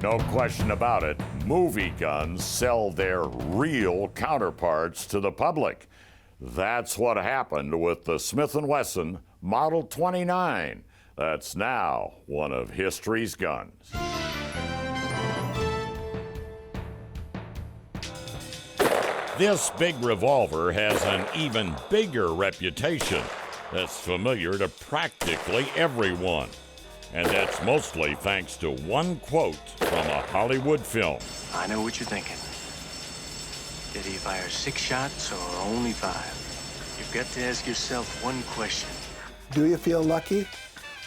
No question about it, movie guns sell their real counterparts to the public. That's what happened with the Smith & Wesson Model 29. That's now one of history's guns. This big revolver has an even bigger reputation that's familiar to practically everyone. And that's mostly thanks to one quote from a Hollywood film. I know what you're thinking. Did he fire 6 shots or only 5? You've got to ask yourself one question. Do you feel lucky?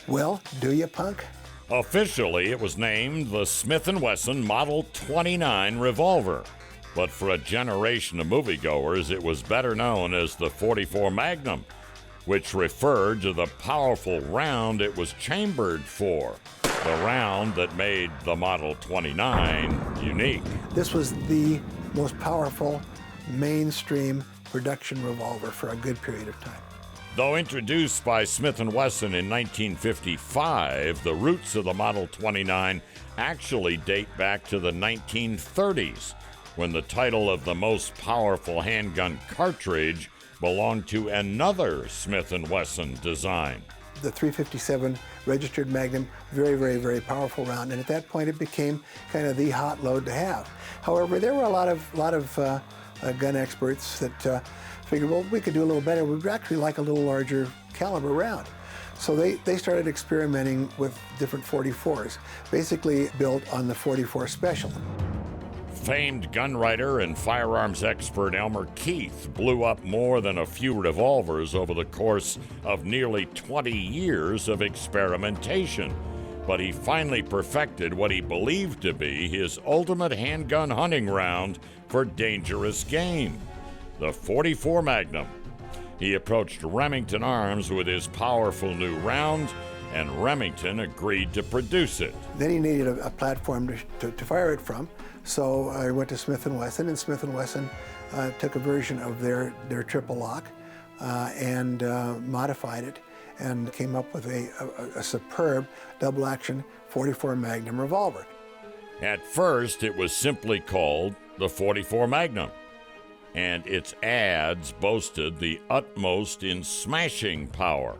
Well, do you, punk? Officially, it was named the Smith & Wesson Model 29 revolver. But for a generation of moviegoers, it was better known as the .44 Magnum, which referred to the powerful round it was chambered for, the round that made the Model 29 unique. This was the most powerful mainstream production revolver for a good period of time. Though introduced by Smith & Wesson in 1955, the roots of the Model 29 actually date back to the 1930s, when the title of the most powerful handgun cartridge belonged to another Smith & Wesson design. The .357 registered Magnum, very, very, very powerful round, and at that point it became kind of the hot load to have. However, there were a lot of gun experts that figured, well, we could do a little better. We'd actually like a little larger caliber round. So they started experimenting with different .44s, basically built on the .44 Special. Famed gun writer and firearms expert Elmer Keith blew up more than a few revolvers over the course of nearly 20 years of experimentation. But he finally perfected what he believed to be his ultimate handgun hunting round for dangerous game, the .44 Magnum. He approached Remington Arms with his powerful new round, and Remington agreed to produce it. Then he needed a platform to fire it from, so I went to Smith & Wesson, and Smith & Wesson took a version of their triple lock and modified it and came up with a superb double-action .44 Magnum revolver. At first, it was simply called the .44 Magnum, and its ads boasted the utmost in smashing power.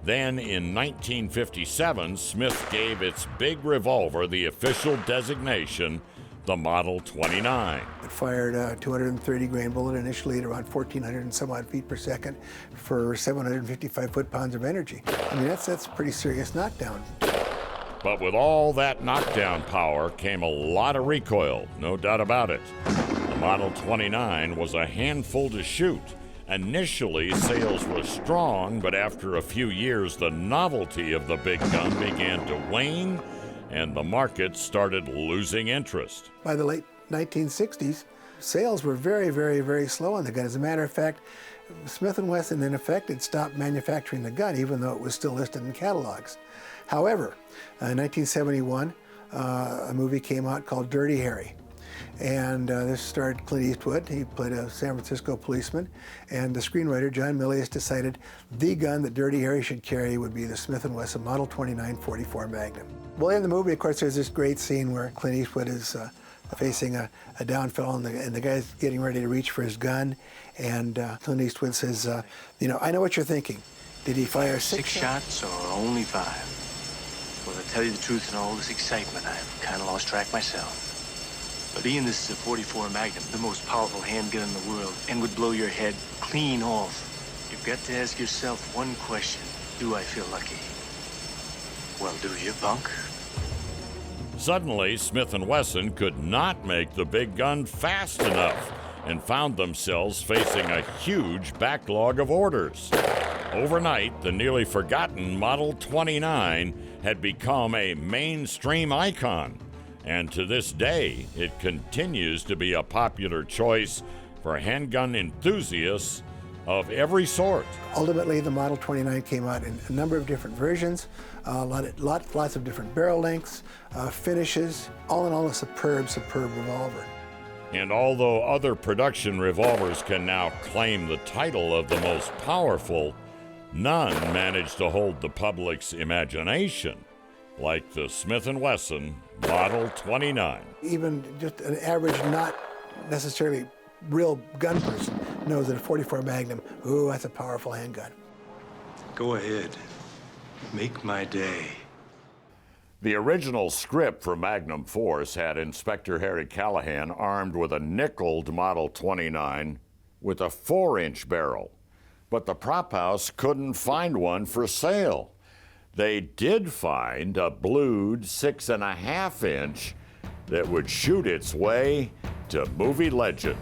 Then, in 1957, Smith gave its big revolver the official designation, the Model 29. It fired a 230 grain bullet initially at around 1,400 and some odd feet per second for 755 foot-pounds of energy. I mean, that's a pretty serious knockdown. But with all that knockdown power came a lot of recoil, no doubt about it. The Model 29 was a handful to shoot. Initially, sales were strong, but after a few years, the novelty of the big gun began to wane, and the market started losing interest. By the late 1960s, sales were very, very, very slow on the gun. As a matter of fact, Smith & Wesson, in effect, had stopped manufacturing the gun, even though it was still listed in catalogs. However, in 1971, a movie came out called Dirty Harry. And this starred Clint Eastwood. He played a San Francisco policeman. And the screenwriter, John Milius, decided the gun that Dirty Harry should carry would be the Smith & Wesson Model 29 .44 Magnum. Well, in the movie, of course, there's this great scene where Clint Eastwood is facing a down fellow, and the guy's getting ready to reach for his gun. And Clint Eastwood says, I know what you're thinking. Did he fire 6 shots or only 5? Well, to tell you the truth, in all this excitement, I've kind of lost track myself. But Ian, this is a .44 Magnum, the most powerful handgun in the world, and would blow your head clean off. You've got to ask yourself one question. Do I feel lucky? Well, do you, punk? Suddenly, Smith & Wesson could not make the big gun fast enough and found themselves facing a huge backlog of orders. Overnight, the nearly forgotten Model 29 had become a mainstream icon. And to this day, it continues to be a popular choice for handgun enthusiasts of every sort. Ultimately, the Model 29 came out in a number of different versions, lots of different barrel lengths, finishes. All in all, a superb revolver. And although other production revolvers can now claim the title of the most powerful, none managed to hold the public's imagination like the Smith & Wesson Model 29. Even just an average, not necessarily real gun person knows that a .44 Magnum, ooh, that's a powerful handgun. Go ahead. Make my day. The original script for Magnum Force had Inspector Harry Callahan armed with a nickeled Model 29 with a 4-inch barrel. But the prop house couldn't find one for sale. They did find a blued 6.5-inch that would shoot its way to movie legend.